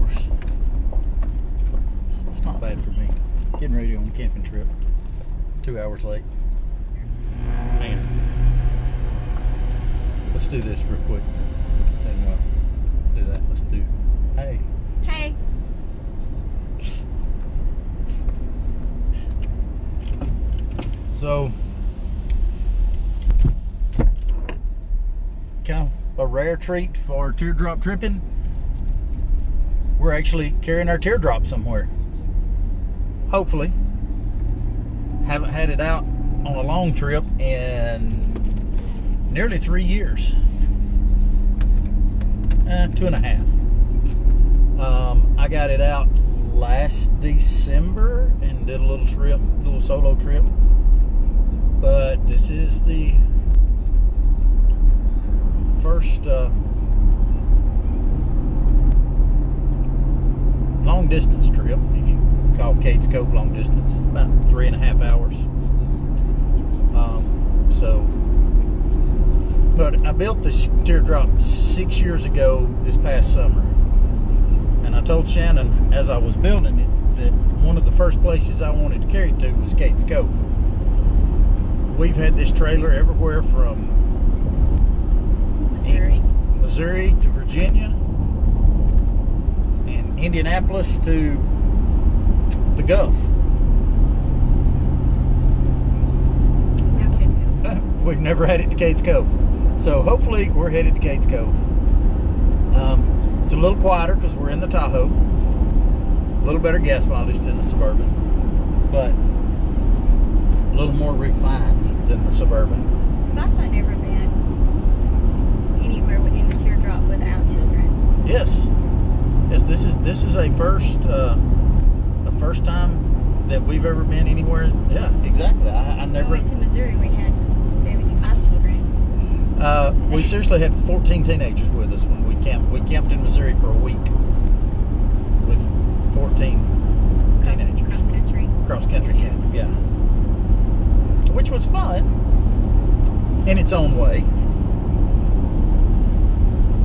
hours. It's not bad for me. Getting ready on a camping trip. 2 hours late. Man. Let's do this real quick. And do that. Let's do. Hey. Hey. So, kind of a rare treat for teardrop tripping. We're actually carrying our teardrop somewhere. Hopefully. Haven't had it out on a long trip in nearly 3 years. 2.5. I got it out last December and did a little trip, little solo trip. But this is the first long distance trip, if you call Cades Cove long distance. About 3.5 hours. But I built this teardrop 6 years ago this past summer. And I told Shannon as I was building it that one of the first places I wanted to carry it to was Cades Cove. We've had this trailer everywhere from Missouri to Virginia and Indianapolis to the Gulf. No, Cades Cove. We've never had it to Cades Cove. So hopefully we're headed to Cades Cove. It's a little quieter because we're in the Tahoe. A little better gas mileage than the Suburban, but a little more refined than the Suburban. I've also never been anywhere in the teardrop without children. Yes. Yes, this is a first time that we've ever been anywhere. Yeah, exactly. I never went to Missouri. We had 75 children. We seriously had 14 teenagers with us when we camped. We camped in Missouri for a week with 14 teenagers. Cross country. Cross country camp, yeah. Which was fun in its own way.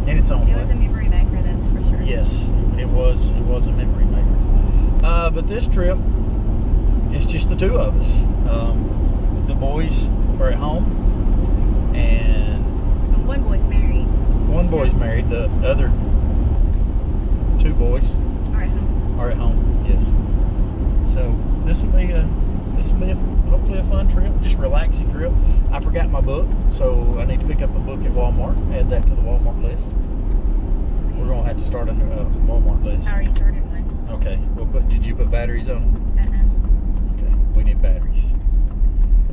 In its own way. It was a memory maker, that's for sure. Yes, it was a memory maker. But this trip, it's just the two of us. The boys are at home, and one boy's married. One boy's married. The other 2 boys are at home. Yes. So this will be hopefully a fun trip, just relaxing trip. I forgot my book, so I need to pick up a book at Walmart. Add that to the Walmart list. We're gonna have to start a Walmart list. I already started one. Okay. Well, but did you put batteries on it? Okay. We need batteries.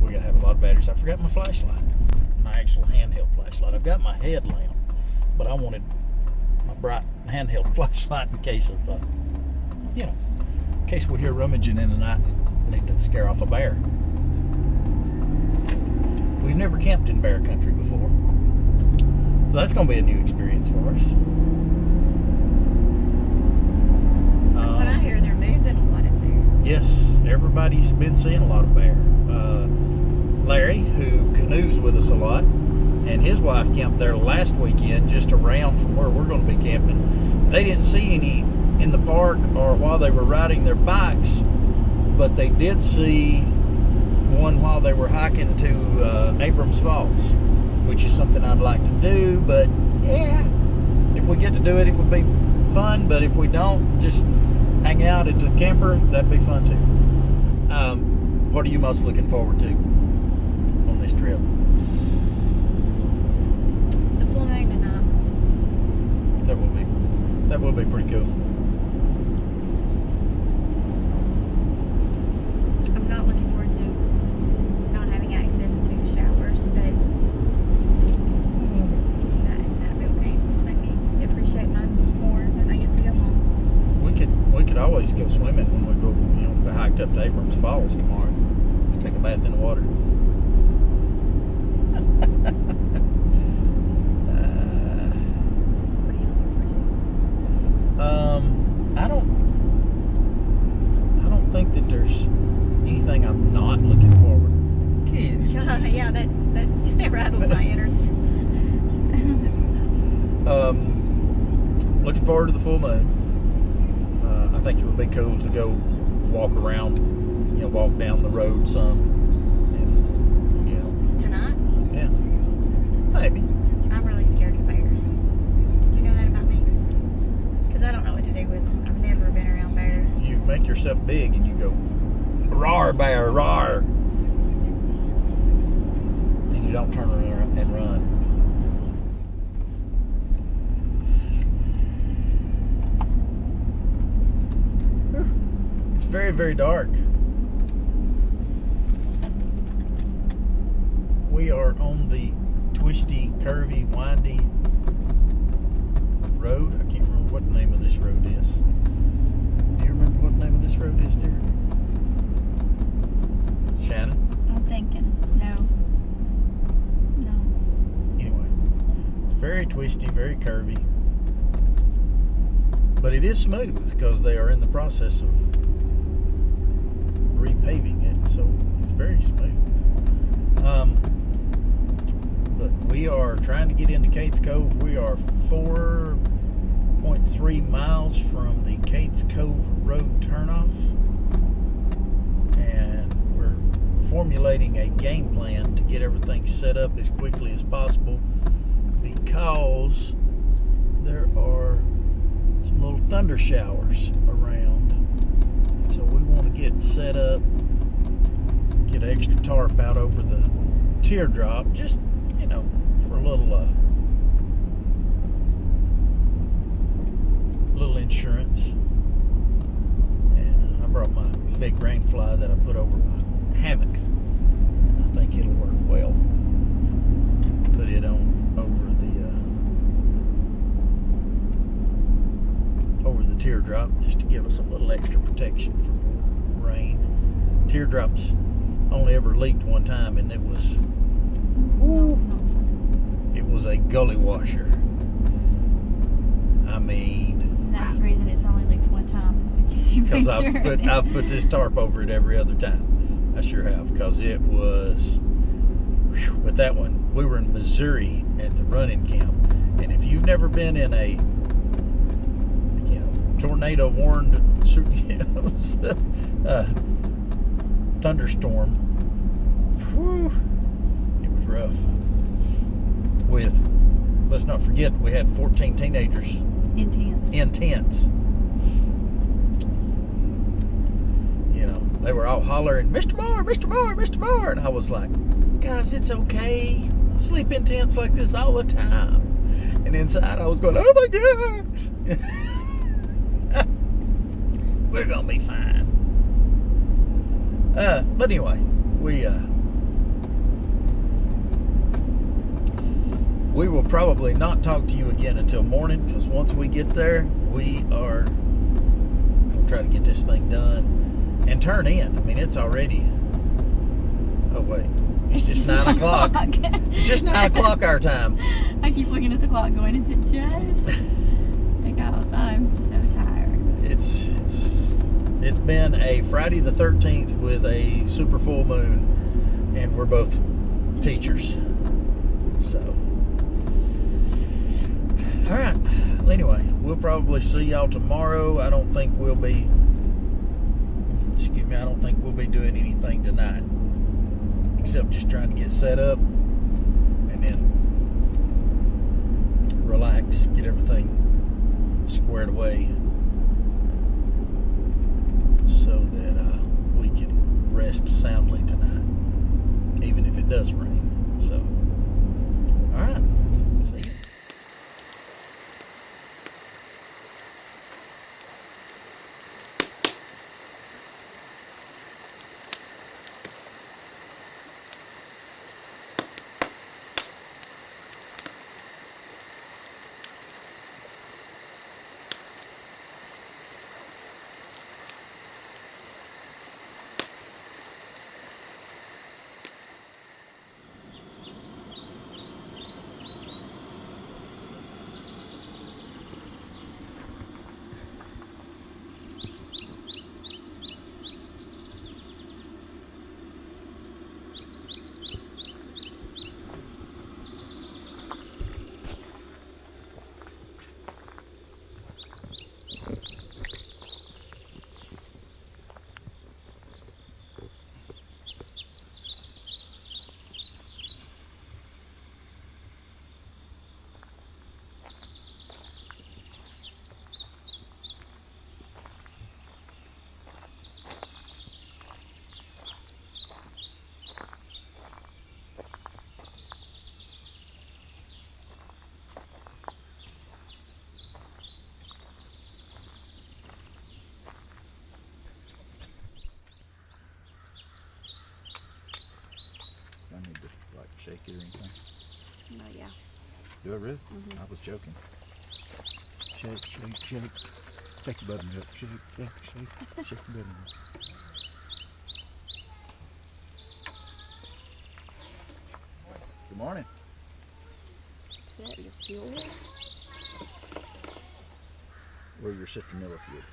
We gotta have a lot of batteries. I forgot my flashlight. My actual handheld flashlight. I've got my headlamp, but I wanted my bright handheld flashlight in case of, in case we hear rummaging in the night and need to scare off a bear. We've never camped in bear country before, so that's going to be a new experience for us. But I hear they're moving a lot up there. Yes, everybody's been seeing a lot of bear. Larry, who canoes with us a lot, and his wife camped there last weekend just around from where we're going to be camping. They didn't see any in the park or while they were riding their bikes, but they did see one while they were hiking to Abrams Falls, which is something I'd like to do. But yeah, if we get to do it, it would be fun. But if we don't, just hang out at the camper, that'd be fun too. What are you most looking forward to on this trip? The full moon tonight. That will be pretty cool. I'm not looking forward to not having access to showers, but that'll be okay. Just make me appreciate mine more when I get to go home. We could always go swimming when we go, we hiked up to Abrams Falls tomorrow. Just take a bath in the water. I don't think that there's anything I'm not looking forward to. Yeah, that rattled my innards. Looking forward to the full moon. think it would be cool to go walk around, walk down the road some. And, Tonight? Yeah. Maybe. I'm really scared of bears. Did you know that about me? Because I don't know what to do with them. I've never been around bears. You make yourself big and you go, roar, bear, roar. And you don't turn around and run. It's very, very dark. We are on the twisty, curvy, windy road. I can't remember what the name of this road is. Do you remember what the name of this road is, dear? Shannon? I'm thinking. No. Anyway, it's very twisty, very curvy. But it is smooth because they are in the process of repaving it, so it's very smooth. But we are trying to get into Cades Cove. We are 4.3 miles from the Cades Cove Road turnoff, and we're formulating a game plan to get everything set up as quickly as possible because there are some little thunder showers around. And so we want to get set up, get an extra tarp out over the teardrop, just, for a little insurance. And I brought my big rain fly that I put over my hammock. I think it'll work well. Put it on over the teardrop just to give us a little extra protection from rain. Teardrops only ever leaked one time, and it was a gully washer. I mean, And that's the reason it's only leaked one time, is because you made because sure. I've put this tarp over it every other time. I sure have, because it was. With that one, we were in Missouri at the running camp, and if you've never been in a tornado warned thunderstorm, whew, it was rough. Let's not forget, we had 14 teenagers in tents. They were all hollering, Mr. Moore, Mr. Moore, Mr. Moore. And I was like, guys, it's okay. I sleep in tents like this all the time. And inside I was going, oh my God. We're going to be fine. But anyway, we will probably not talk to you again until morning, because once we get there, we are going to try to get this thing done and turn in. I mean, it's already, oh wait, it's just 9 o'clock. It's just 9 o'clock our time. I keep looking at the clock going, is it just? Because I'm so tired. It's been a Friday the 13th with a super full moon, and we're both teachers. So, all right. Well, anyway, we'll probably see y'all tomorrow. I don't think we'll be doing anything tonight, except just trying to get set up and then relax, get everything squared away so that we can rest soundly tonight, even if it does rain. So, all right. See you. shake it or anything? No, yeah. Do I really? Mhm. I was joking. Shake, shake, shake. Shake your buttermilk. Shake, shake, shake. Shake your buttermilk. Good morning. Is that your fuel? Or your citronella fuel.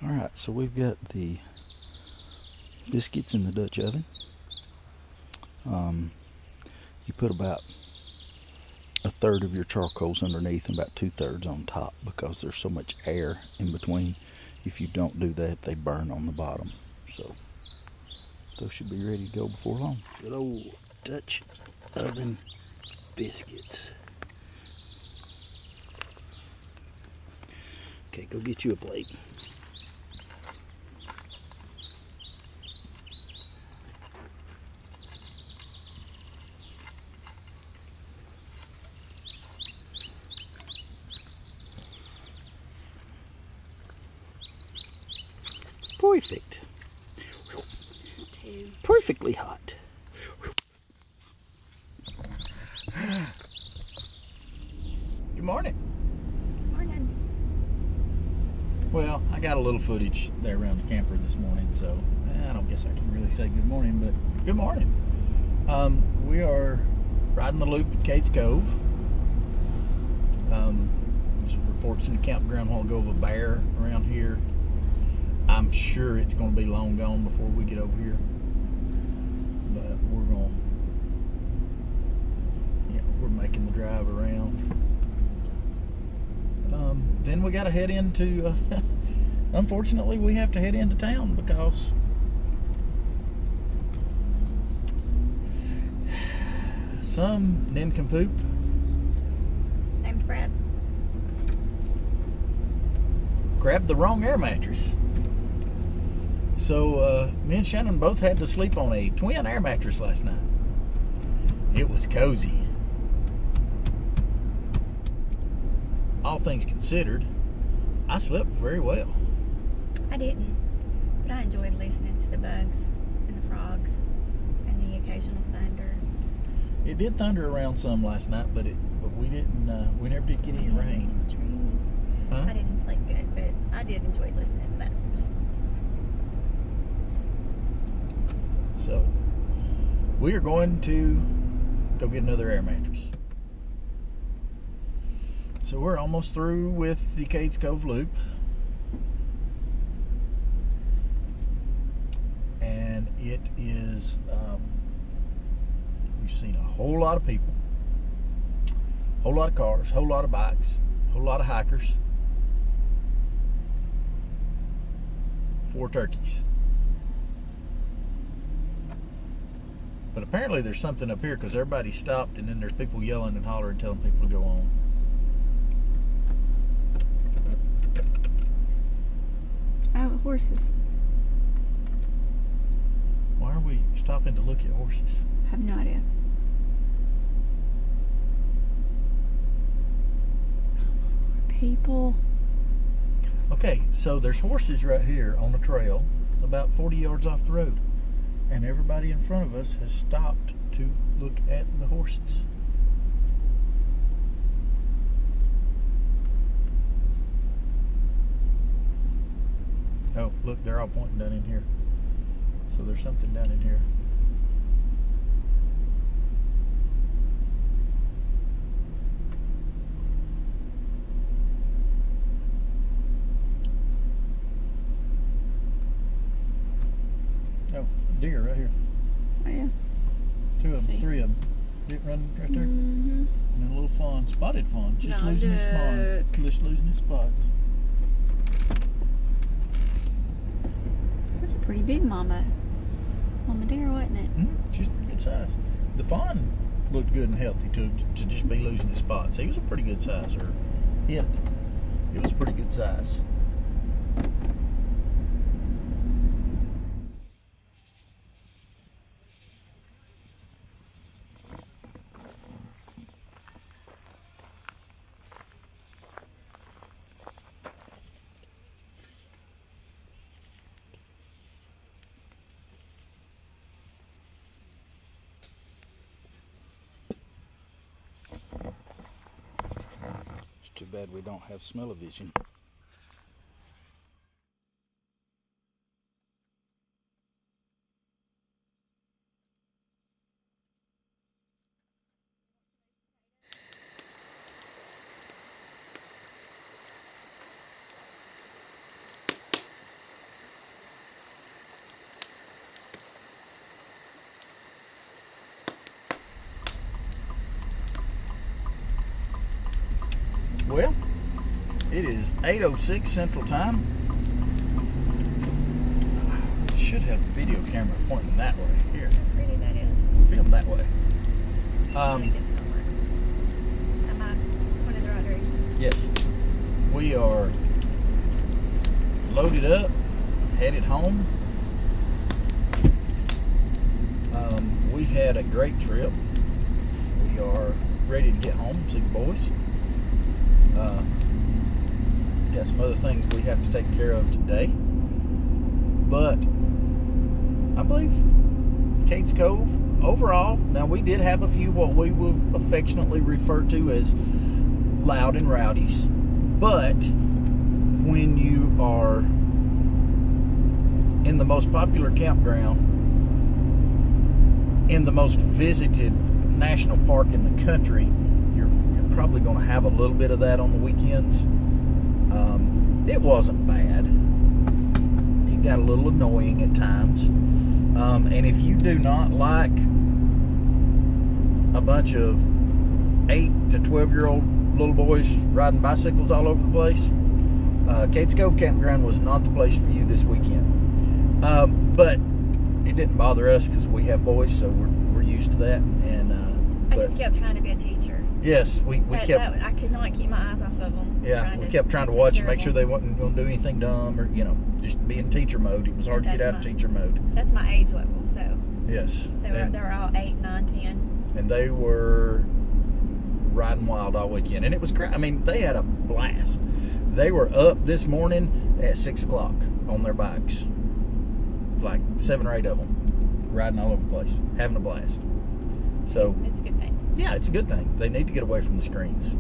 Alright, so we've got the biscuits in the Dutch oven. You put about 1/3 of your charcoals underneath and about 2/3 on top because there's so much air in between. If you don't do that, they burn on the bottom. So those should be ready to go before long. Good old Dutch oven biscuits. Okay, go get you a plate. Perfect. Perfectly hot. Good morning. Morning. Well, I got a little footage there around the camper this morning, so I don't guess I can really say good morning, but good morning. We are riding the loop at Cades Cove. There's reports in the campground a while ago of a bear around here. I'm sure it's going to be long gone before we get over here, but we're making the drive around. Then we got to head into. Unfortunately, we have to head into town because some nincompoop Named Brad. grabbed the wrong air mattress. So me and Shannon both had to sleep on a twin air mattress last night. It was cozy. All things considered, I slept very well. I didn't, but I enjoyed listening to the bugs and the frogs and the occasional thunder. It did thunder around some last night, but we didn't. We never did get any rain. Trees. Huh? I didn't sleep good, but I did enjoy listening to that stuff. So we are going to go get another air mattress. So we're almost through with the Cades Cove loop. And it is, we've seen a whole lot of people, a whole lot of cars, a whole lot of bikes, a whole lot of hikers, 4 turkeys. But apparently there's something up here because everybody stopped and then there's people yelling and hollering telling people to go on. Oh, horses. Why are we stopping to look at horses? I have no idea. People. Okay, so there's horses right here on the trail about 40 yards off the road. And everybody in front of us has stopped to look at the horses. Oh, look, they're all pointing down in here. So there's something down in here. Oh, deer right here. Oh, yeah. 2 of them, See. 3 of them. Did it run right there? Mm-hmm. And then a little fawn, spotted fawn, just No, losing his spawn, look. just losing his spots. That's a pretty big mama. mama deer, wasn't it? She's pretty good size. The fawn looked good and healthy to just be losing his spots. He was a pretty good size, or it was a pretty good size. Too bad we don't have smell-o-vision. Well, it is 8:06 Central Time. Should have the video camera pointing that way. Here, How pretty that is. film that way. I think it's gonna work. Am I pointed the right direction? Yes, we are loaded up, headed home. We had a great trip. We are ready to get home, see the boys. Got some other things we have to take care of today, but I believe Cades Cove overall, now we did have a few what we will affectionately refer to as loud and rowdies, but when you are in the most popular campground in the most visited national park in the country, you're probably going to have a little bit of that on the weekends. It wasn't bad. It got a little annoying at times. And if you do not like a bunch of 8 to 12-year-old little boys riding bicycles all over the place, Cades Cove Campground was not the place for you this weekend. But it didn't bother us because we have boys, so we're used to that. And I just kept trying to be a teacher. Yes, we kept. I could not keep my eyes off of them. Yeah, we kept trying to watch and make sure they wasn't going to do anything dumb, or just be in teacher mode. It was hard to get out of teacher mode. That's my age level, so. Yes. They were all 8, 9, 10. And they were riding wild all weekend, and it was great. I mean, they had a blast. They were up this morning at 6 o'clock on their bikes, like 7 or 8 of them, riding all over the place, having a blast. So it's a good thing. Yeah, it's a good thing. They need to get away from the screens.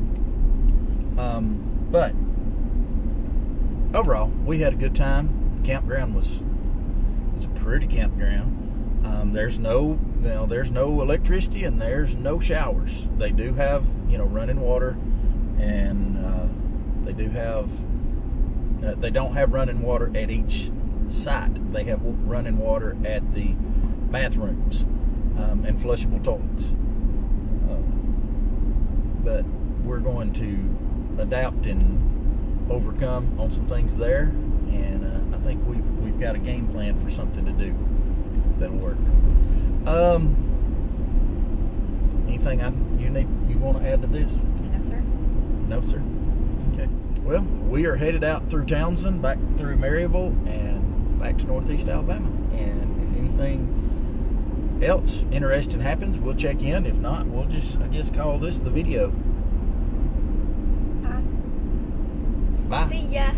But overall, we had a good time. The campground it's a pretty campground. There's no electricity and there's no showers. They do have running water, and they don't have running water at each site. They have running water at the bathrooms and flushable toilets. But we're going to adapt and overcome on some things there, and I think we've got a game plan for something to do that'll work. Anything you want to add to this? No, sir. No, sir. Okay. Well, we are headed out through Townsend, back through Maryville, and back to Northeast Alabama. And if anything else interesting happens, we'll check in. If not, we'll just, I guess, call this the video. Bye. Bye. See ya.